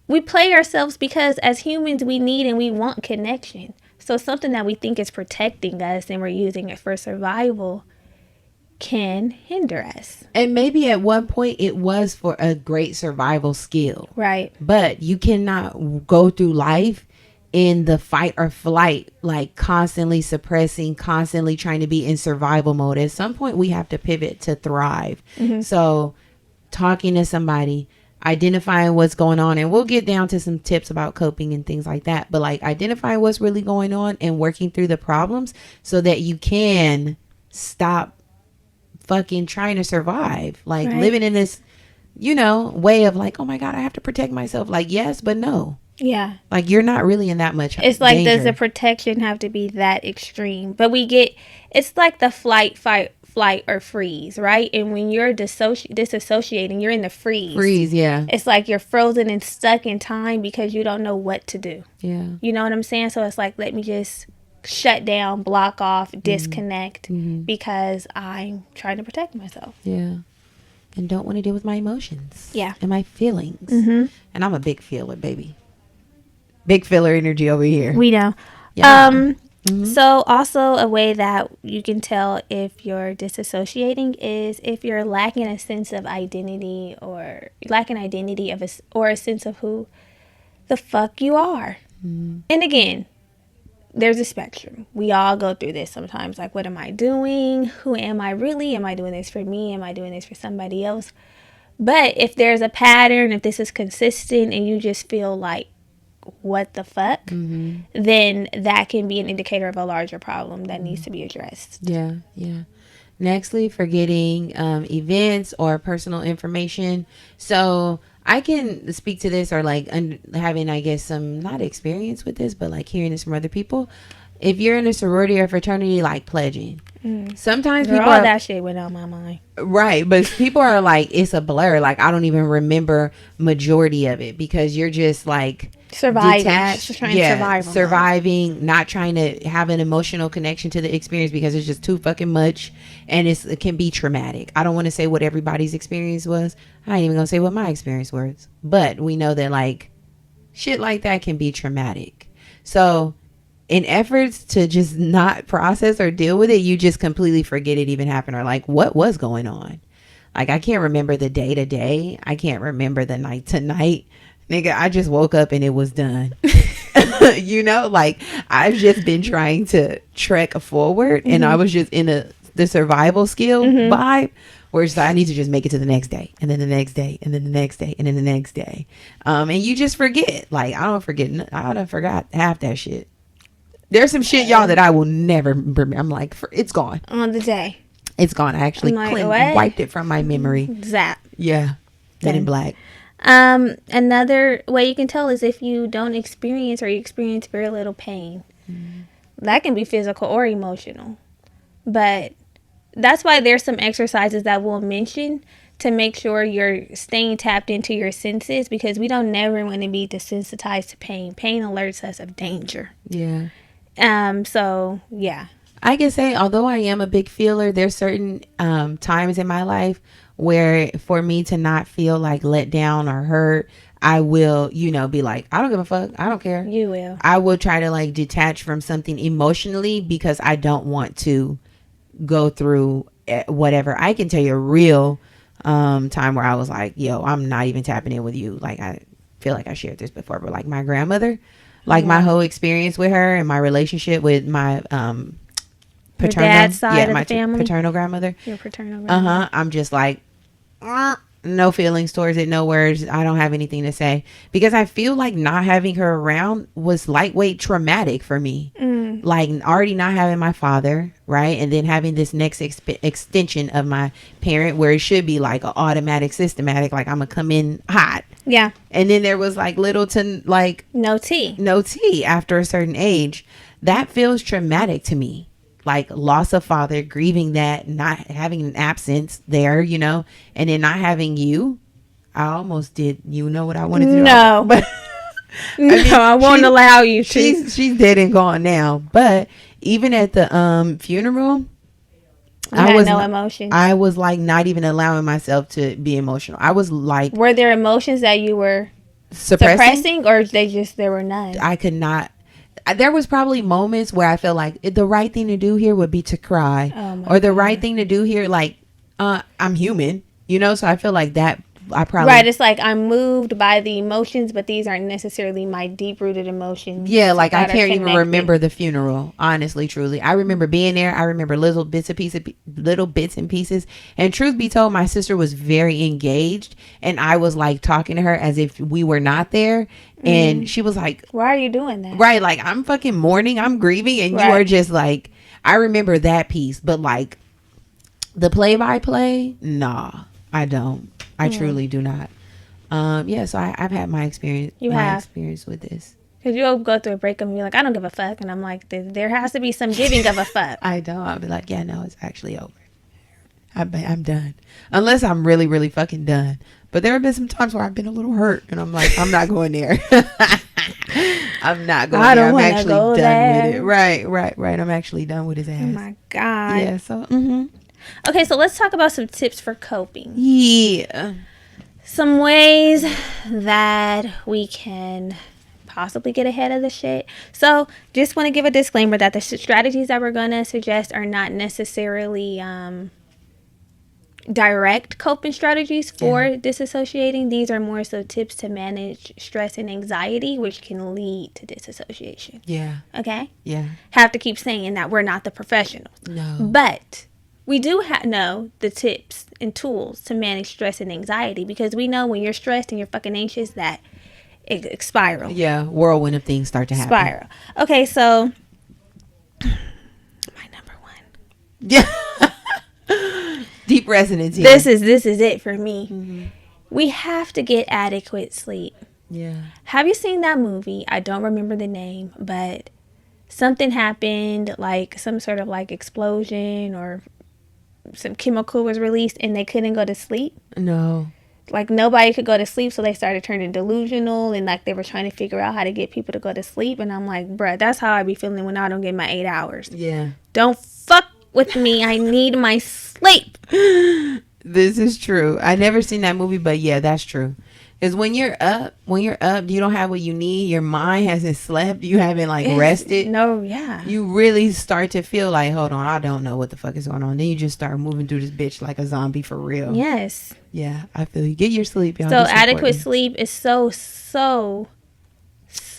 we play ourselves because as humans we need and we want connection. So something that we think is protecting us and we're using it for survival can hinder us. And maybe at one point it was for a great survival skill. Right. But you cannot go through life in the fight or flight, like constantly suppressing, constantly trying to be in survival mode. At some point we have to pivot to thrive. So talking to somebody, identifying what's going on, and we'll get down to some tips about coping and things like that, but like identifying what's really going on and working through the problems so that you can stop fucking trying to survive, like living in this, way of like, oh my God, I have to protect myself. Like, yes, but no. Yeah. Like, you're not really in that much It's like, danger. does the protection have to be that extreme? But it's like the flight or freeze, right? And when you're disassociating, you're in the freeze. Yeah. It's like you're frozen and stuck in time because you don't know what to do. Yeah. You know what I'm saying? So it's like, let me just shut down, block off, disconnect because I'm trying to protect myself. Yeah. And don't want to deal with my emotions. Yeah. And my feelings. And I'm a big feeler, baby. Big filler energy over here. We know. Yeah. So also a way that you can tell if you're disassociating is if you're lacking a sense of identity or a sense of who the fuck you are. And again, there's a spectrum. We all go through this sometimes. Like, what am I doing? Who am I really? Am I doing this for me? Am I doing this for somebody else? But if there's a pattern, if this is consistent and you just feel like, what the fuck, then that can be an indicator of a larger problem that needs to be addressed. Yeah. Nextly, forgetting events or personal information. So I can speak to this or like having, I guess, some not experience with this, but like hearing this from other people. If you're in a sorority or fraternity, like pledging, sometimes all that shit went on my mind. Right. But people are like, it's a blur. Like, I don't even remember majority of it because you're just like surviving, detached, just trying to survive, surviving, not trying to have an emotional connection to the experience because it's just too fucking much, and it can be traumatic. I don't want to say what everybody's experience was. I ain't even gonna say what my experience was, but we know that like shit like that can be traumatic. So in efforts to just not process or deal with it, you just completely forget it even happened, or like what was going on. Like, I can't remember the day to day. I can't remember the night to night. Nigga, I just woke up and it was done. You know, like, I've just been trying to trek forward, and I was just in the survival skill vibe, where it's like, I need to just make it to the next day, and then the next day, and then the next day, and then the next day. And you just forget. Like, I done forgot half that shit. There's some shit, y'all, that I will never remember. I'm like, it's gone. On the day. It's gone. I actually wiped it from my memory. Zap. Yeah. Men in Black. Another way you can tell is if you don't experience, or you experience very little pain. That can be physical or emotional. But that's why there's some exercises that we'll mention to make sure you're staying tapped into your senses, because we don't never want to be desensitized to pain. Pain alerts us of danger. Yeah. So, yeah. I can say, although I am a big feeler, there's certain times in my life where for me to not feel like let down or hurt, I will, be like, I don't give a fuck. I don't care. You will. I will try to like detach from something emotionally because I don't want to go through whatever. I can tell you a real time where I was like, yo, I'm not even tapping in with you. Like, I feel like I shared this before, but like my grandmother, like my whole experience with her and my relationship with my paternal dad's side of the family. Paternal grandmother. Your paternal grandmother. I'm just like, no feelings towards it, no words. I don't have anything to say, because I feel like not having her around was lightweight traumatic for me. Like, already not having my father, right, and then having this next extension of my parent, where it should be like an automatic, systematic, like I'm gonna come in hot. Yeah. And then there was like little to like no tea after a certain age. That feels traumatic to me. Like, loss of father, grieving that, not having an absence there, and then not having you. I almost did. You know what I wanted to do? No, but I won't allow you to. She's dead and gone now. But even at the funeral, I was no emotion. I was like not even allowing myself to be emotional. I was like, were there emotions that you were suppressing, or there were none? I could not. There was probably moments where I felt like the right thing to do here would be to cry, or the right thing to do here, like, I'm human, so I feel like that I probably... Right, it's like I'm moved by the emotions, but these aren't necessarily my deep-rooted emotions. Yeah, like I can't even remember the funeral, honestly, truly. I remember being there. I remember little bits and pieces. And truth be told, my sister was very engaged, and I was like talking to her as if we were not there. And she was like, why are you doing that? Right, like, I'm fucking mourning, I'm grieving, and you are just like... I remember that piece, but like the play-by-play, nah, I don't. I truly do not. So I've had my experience. Experience with this. Because you'll go through a breakup and be like, I don't give a fuck. And I'm like, there has to be some giving of a fuck. I don't. I'll be like, yeah, no, it's actually over. I'm done. Unless I'm really, really fucking done. But there have been some times where I've been a little hurt. And I'm like, I'm not going there. I'm not going there. I'm actually done with it. Right. I'm actually done with his ass. Oh, my God. Yeah, so, Okay, so let's talk about some tips for coping. Yeah. Some ways that we can possibly get ahead of the shit. So, just want to give a disclaimer that the strategies that we're going to suggest are not necessarily direct coping strategies for disassociating. These are more so tips to manage stress and anxiety, which can lead to disassociation. Yeah. Okay? Yeah. Have to keep saying that we're not the professionals. No. But we do know the tips and tools to manage stress and anxiety, because we know when you're stressed and you're fucking anxious that it spirals. Yeah, whirlwind of things start to happen. Spiral. Okay, so my number one. Yeah. Deep resonance here. This is it for me. Mm-hmm. We have to get adequate sleep. Yeah. Have you seen that movie? I don't remember the name, but something happened, like some sort of like explosion or some chemical was released and they couldn't go to sleep. No. Like nobody could go to sleep, so they started turning delusional, and like they were trying to figure out how to get people to go to sleep. And I'm like, bruh, that's how I be feeling when I don't get my 8 hours. Yeah. Don't fuck with me. I need my sleep. This is true. I never seen that movie, but yeah, that's true. Because when you're up, you don't have what you need. Your mind hasn't slept. You haven't rested. No, yeah. You really start to feel like, hold on, I don't know what the fuck is going on. Then you just start moving through this bitch like a zombie for real. Yes. Yeah, I feel you. Get your sleep, y'all. So adequate sleep is so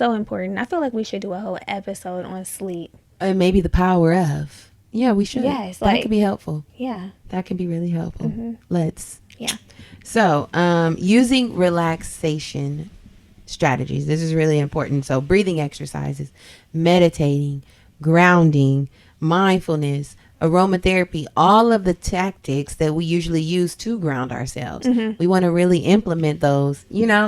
important. I feel like we should do a whole episode on sleep. And maybe the power of. Yeah, we should. Yes. That could be helpful. Yeah. That could be really helpful. Mm-hmm. Let's. Yeah. So, using relaxation strategies. This is really important. So, breathing exercises, meditating, grounding, mindfulness, aromatherapy, all of the tactics that we usually use to ground ourselves. Mm-hmm. We want to really implement those,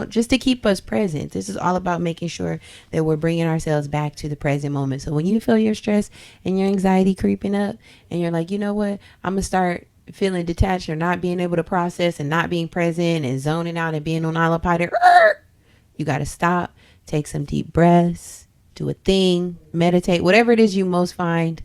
just to keep us present. This is all about making sure that we're bringing ourselves back to the present moment. So, when you feel your stress and your anxiety creeping up and you're like, you know what, I'm going to start feeling detached or not being able to process and not being present and zoning out and being on autopilot, you got to stop, take some deep breaths, do a thing, meditate, whatever it is you most find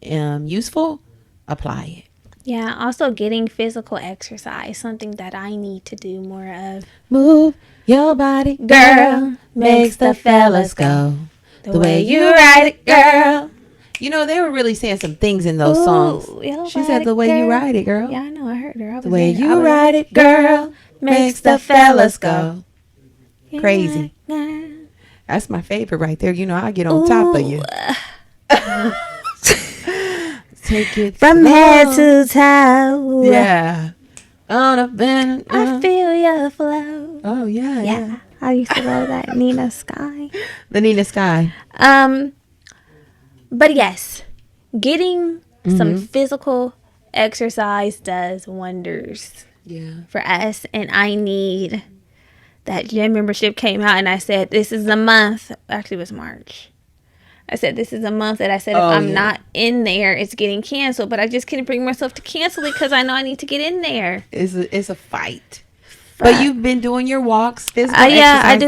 useful, apply it. Yeah, also getting physical exercise, something that I need to do more of. Move your body, girl, makes the fellas go. The way you ride it, girl. They were really saying some things in those songs. She said, the way you ride it, girl. Yeah, I know. I heard her. The way you ride it, girl, makes the fellas go. Crazy. That's my favorite right there. I get on top of you. Take it from head to toe. Yeah. I feel your flow. Oh, yeah. I used to love that Nina Sky. The Nina Sky. But yes, getting some physical exercise does wonders for us. And I need that gym membership came out and I said, this is the month. Actually, it was March. I said, this is a month that I said, if I'm not in there, it's getting canceled. But I just couldn't bring myself to cancel it because I know I need to get in there. It's a fight. But you've been doing your walks, physical exercise. Yeah, I do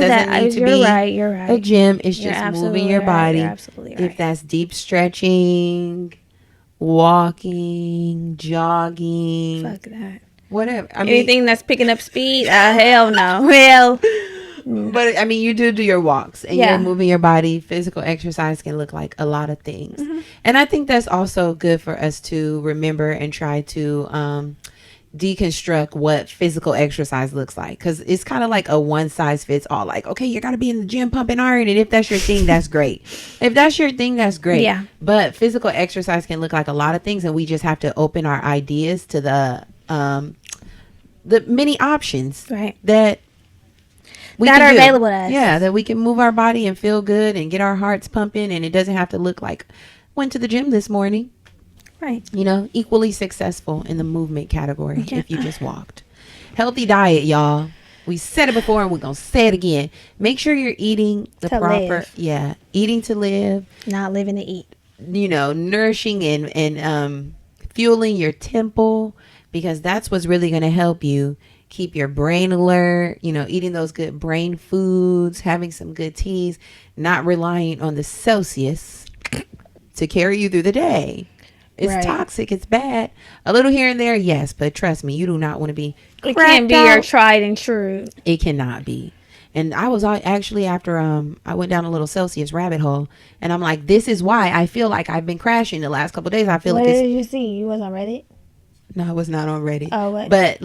that. You're right. A gym is just moving your body. You're absolutely right. If that's deep stretching, walking, jogging. Fuck that. Whatever. Anything that's picking up speed? Hell no. Hell. But you do your walks and you're moving your body. Physical exercise can look like a lot of things. Mm-hmm. And I think that's also good for us to remember and try to deconstruct what physical exercise looks like, because it's kind of like a one size fits all. Like, okay, you got to be in the gym pumping iron, and if that's your thing, that's great. If that's your thing, that's great. Yeah. But physical exercise can look like a lot of things, and we just have to open our ideas to the many options that are available to us. Yeah, that we can move our body and feel good and get our hearts pumping, and it doesn't have to look like went to the gym this morning. Right. Equally successful in the movement category if you just walked. Healthy diet, y'all. We said it before and we're going to say it again. Make sure you're eating the proper. Live. Yeah. Eating to live. Not living to eat. Nourishing and fueling your temple, because that's what's really going to help you keep your brain alert. Eating those good brain foods, having some good teas, not relying on the Celsius to carry you through the day. It's toxic. It's bad. A little here and there, yes, but trust me, you do not want to be. It can't be your tried and true. It cannot be. And I was actually after I went down a little Celsius rabbit hole, and I'm like, this is why I feel like I've been crashing the last couple of days. I feel what did you see? You was on Reddit? No, I was not on Reddit. Oh, what? But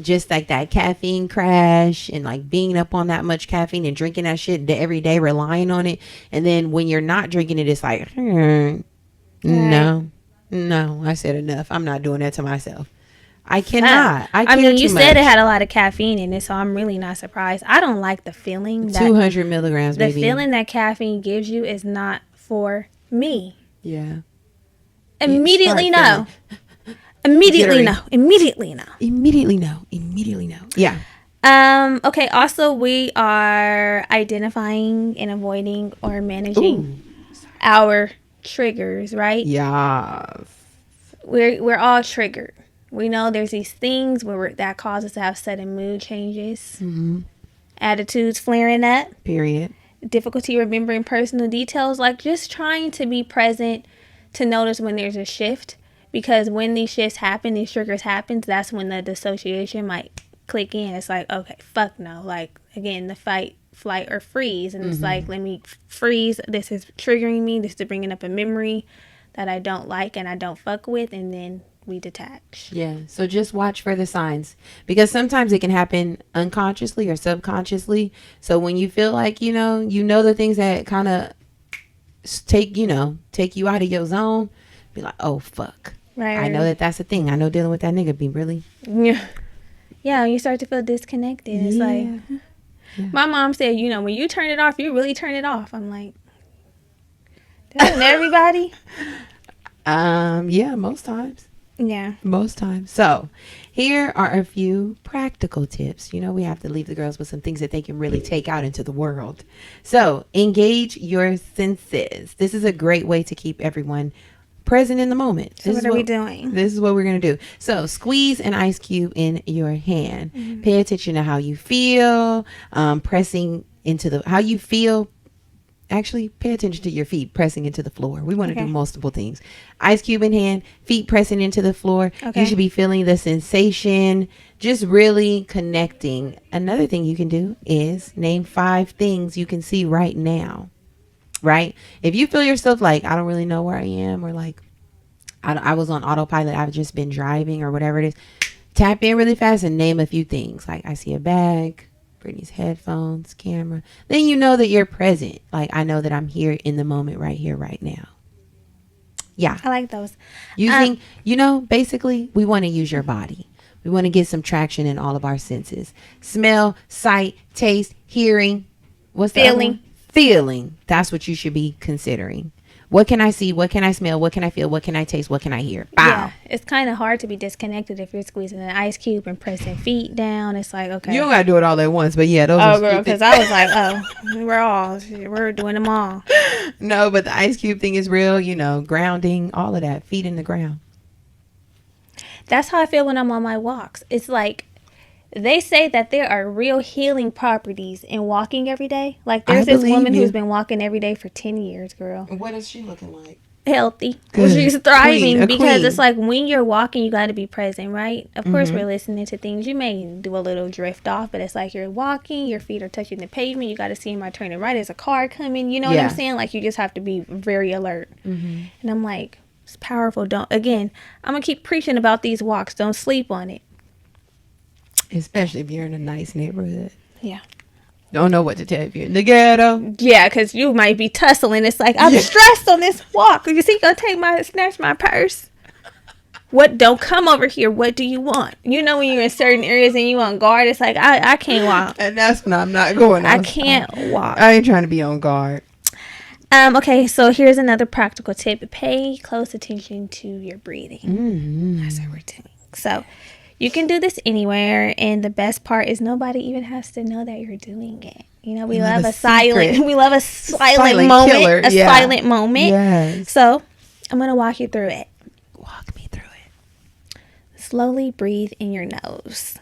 just like that caffeine crash and being up on that much caffeine and drinking that shit every day, relying on it, and then when you're not drinking it, it's like, No, I said enough. I'm not doing that to myself. I cannot. You said it had a lot of caffeine in it, so I'm really not surprised. I don't like the feeling that 200 milligrams, baby. The feeling that caffeine gives you is not for me. Yeah. Immediately no. Immediately no. Immediately no. Immediately no. Immediately no. Yeah. Okay. Also, we are identifying and avoiding or managing our triggers, right? Yes. We're all triggered. We know there's these things that cause us to have sudden mood changes, attitudes flaring up, period, difficulty remembering personal details, just trying to be present to notice when there's a shift, Because when these shits happen, these triggers happens, that's when the dissociation might click in. It's like, okay, fuck no. Like, again, the fight, flight, or freeze. And it's like, let me freeze. This is triggering me. This is bringing up a memory that I don't like and I don't fuck with. And then we detach. Yeah. So just watch for the signs, because sometimes it can happen unconsciously or subconsciously. So when you feel like, you know the things that kind of take you out of your zone, be like, oh, fuck. Right. I know that's a thing. I know dealing with that nigga be really. Yeah. Yeah. You start to feel disconnected. It's like, my mom said, when you turn it off, you really turn it off. I'm like, doesn't everybody? Yeah, most times. Yeah. Most times. So here are a few practical tips. We have to leave the girls with some things that they can really take out into the world. So engage your senses. This is a great way to keep everyone present in the moment. So what are we doing? This is what we're going to do. So squeeze an ice cube in your hand. Pay attention to how you feel, pressing into how you feel. Actually, pay attention to your feet pressing into the floor. We want to do multiple things. Ice cube in hand, feet pressing into the floor. Okay. You should be feeling the sensation, just really connecting. Another thing you can do is name 5 things you can see right now. Right? If you feel yourself like, I don't really know where I am, or like, I was on autopilot, I've just been driving, or whatever it is, tap in really fast and name a few things. Like, I see a bag, Brittany's headphones, camera. Then you know that you're present. Like, I know that I'm here in the moment, right here, right now. Yeah. I like those. Using, basically, we want to use your body. We want to get some traction in all of our senses. Smell, sight, taste, hearing. What's the other one? Feeling. That's what you should be considering. What can I see? What can I smell? What can I feel? What can I taste? What can I hear? Wow. Yeah, it's kind of hard to be disconnected if you're squeezing an ice cube and pressing feet down. It's like, okay. You don't got to do it all at once, but yeah. Those girl, because I was like, we're doing them all. No, but the ice cube thing is real, grounding, all of that. Feet in the ground. That's how I feel when I'm on my walks. It's like, they say that there are real healing properties in walking every day. Like, there's this woman who's been walking every day for 10 years, girl. What is she looking like? Healthy. Well, she's thriving because it's like, when you're walking, you got to be present, right? Of course, we're listening to things. You may do a little drift off, but it's like you're walking, your feet are touching the pavement. You got to see, am I turning right? There's a car coming. You know what I'm saying? Like, you just have to be very alert. And I'm like, it's powerful. I'm going to keep preaching about these walks. Don't sleep on it. Especially if you're in a nice neighborhood. Yeah. Don't know what to tell you if you're in the ghetto. Yeah, because you might be tussling. It's like, I'm stressed on this walk. You see, gonna snatch my purse. What? Don't come over here. What do you want? When you're in certain areas and you on guard, it's like, I can't walk. And that's when I'm not going outside. I can't walk. I ain't trying to be on guard. Okay, so here's another practical tip. Pay close attention to your breathing. That's what we're doing. So, you can do this anywhere, and the best part is nobody even has to know that you're doing it. We love a silent moment, silent moment. Yes. So, I'm going to walk you through it. Walk me through it. Slowly breathe in your nose.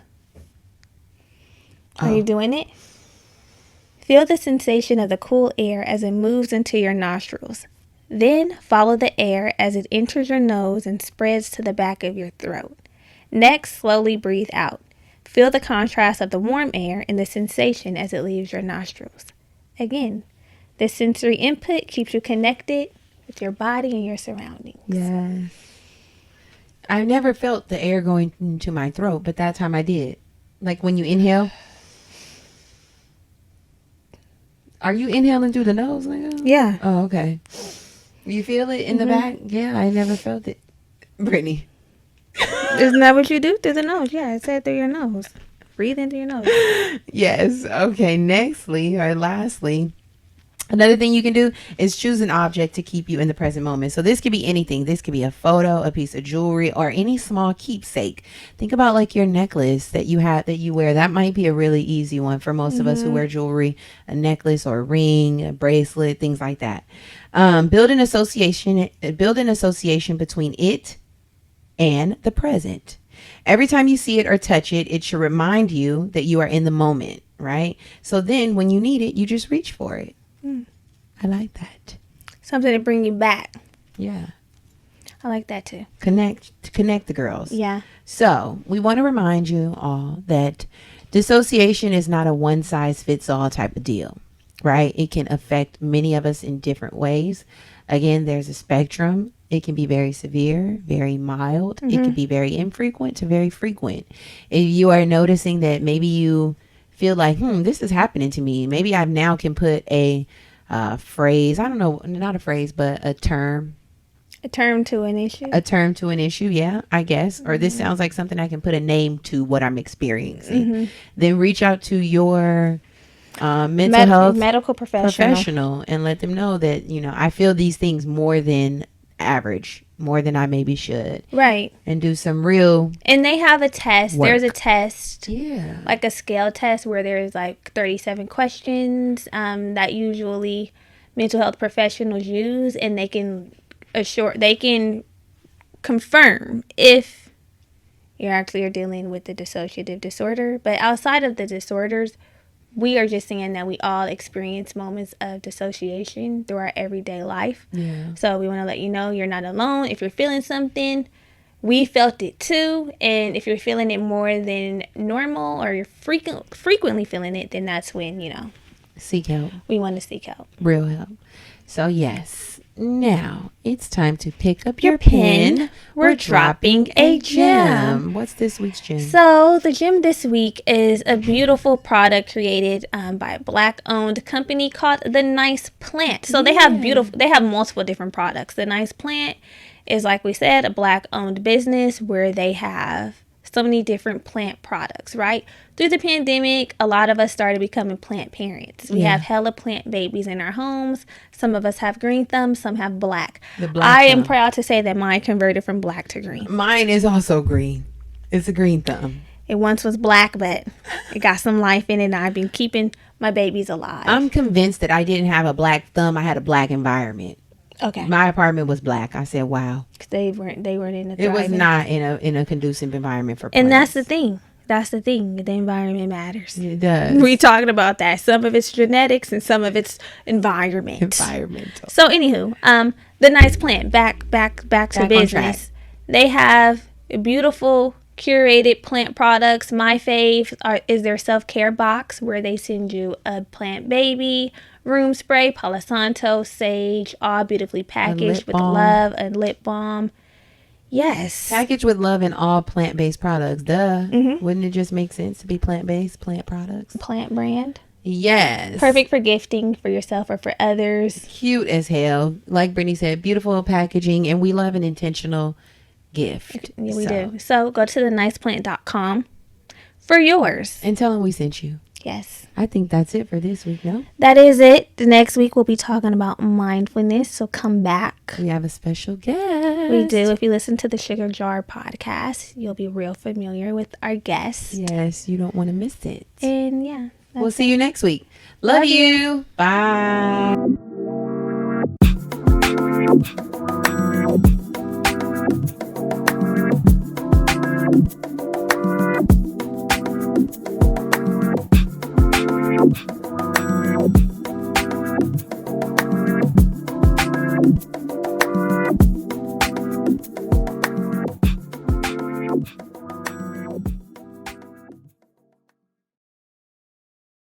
Are you doing it? Feel the sensation of the cool air as it moves into your nostrils. Then follow the air as it enters your nose and spreads to the back of your throat. Next, slowly breathe out. Feel the contrast of the warm air and the sensation as it leaves your nostrils. Again, this sensory input keeps you connected with your body and your surroundings. Yes. I've never felt the air going into my throat, but that time I did. Like when you inhale. Are you inhaling through the nose? Yeah. Oh, okay. You feel it in the back? Yeah, I never felt it. Brittany. Isn't that what you do? Through the nose. Yeah, I said through your nose. Breathe into your nose. Yes. Okay. Lastly, another thing you can do is choose an object to keep you in the present moment. So this could be anything. This could be a photo, a piece of jewelry, or any small keepsake. Think about like your necklace that you wear. That might be a really easy one for most of us who wear jewelry, a necklace or a ring, a bracelet, things like that. Build an association between it and the present. Every time you see it or touch it, it should remind you that you are in the moment, right? So then when you need it, you just reach for it. I like that. Something to bring you back. Yeah. I like that too. Connect the girls. Yeah. So we want to remind you all that dissociation is not a one-size-fits-all type of deal, right? It can affect many of us in different ways. Again, there's a spectrum. It can be very severe, very mild. Mm-hmm. It can be very infrequent to very frequent. If you are noticing that maybe you feel like, this is happening to me, maybe I now can put a phrase, I don't know, not a phrase, but a term. A term to an issue. A term to an issue, yeah, I guess. Or this sounds like something I can put a name to what I'm experiencing. Mm-hmm. Then reach out to your mental health medical professional and let them know that, I feel these things more than average, more than I maybe should. Right. And do some real And they have a test. work. There's a test. Yeah. Like a scale test where there's like 37 questions that usually mental health professionals use, and they can confirm if you actually are dealing with the dissociative disorder. But outside of the disorders, we are just saying that we all experience moments of dissociation through our everyday life. Yeah. So we want to let you know you're not alone. If you're feeling something, we felt it too. And if you're feeling it more than normal, or you're frequently feeling it, then that's when, seek help. We want to seek help. Real help. So yes, now it's time to pick up your pen. We're dropping a gem. What's this week's gem? So the gem this week is a beautiful product created by a Black-owned company called The Nice Plant. So they have multiple different products. The Nice Plant is, like we said, a Black-owned business where they have so many different plant products, right? Through the pandemic, a lot of us started becoming plant parents. We have hella plant babies in our homes. Some of us have green thumbs, some have black. I am proud to say that mine converted from black to green. Mine is also green. It's a green thumb. It once was black, but it got some life in it, and I've been keeping my babies alive. I'm convinced that I didn't have a black thumb. I had a black environment. Okay. My apartment was black. I said, wow. Because they weren't in a thriving. It was not in a conducive environment for plants. And that's the thing. The environment matters. It does. We talking about that. Some of it's genetics and some of it's environmental. So anywho, The Nice Plant, back to business. They have beautiful curated plant products. My fave is their self-care box, where they send you a plant baby, room spray, Palo Santo, sage, all beautifully packaged with love, and lip balm. Yes. Packaged with love and all plant-based products. Duh. Mm-hmm. Wouldn't it just make sense to be plant-based, plant products? Plant brand. Yes. Perfect for gifting for yourself or for others. Cute as hell. Like Brittany said, beautiful packaging, and we love an intentional gift. Yeah, we do. So go to theniceplant.com for yours. And tell them we sent you. Yes. I think that's it for this week, no? That is it. The next week we'll be talking about mindfulness, so come back. We have a special guest. We do. If you listen to the Sugar Jar podcast, you'll be real familiar with our guest. Yes, you don't want to miss it. And yeah. We'll see you next week. Love you. Bye.